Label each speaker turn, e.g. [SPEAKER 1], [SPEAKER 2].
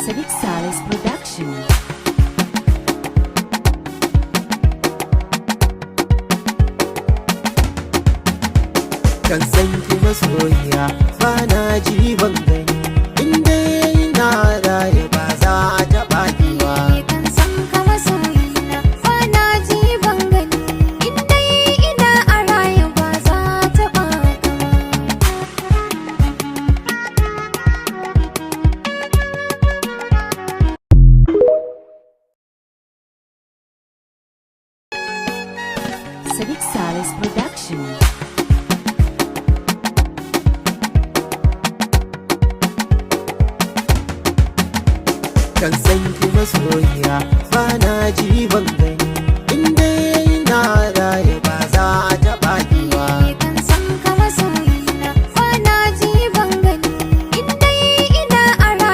[SPEAKER 1] Sadiq Saleh's production.
[SPEAKER 2] Kan san ki masoyiya ba na ji ban gani, inda na raye ba za a taɓa ki ba.
[SPEAKER 3] Kan san ka masoyina ba na ji ban gani, inda ina a raye ba za a taɓa ka ba.
[SPEAKER 1] Sadiq Saleh's production.
[SPEAKER 2] Kan san ki masoyiya ba na ji ban gani, inda na raye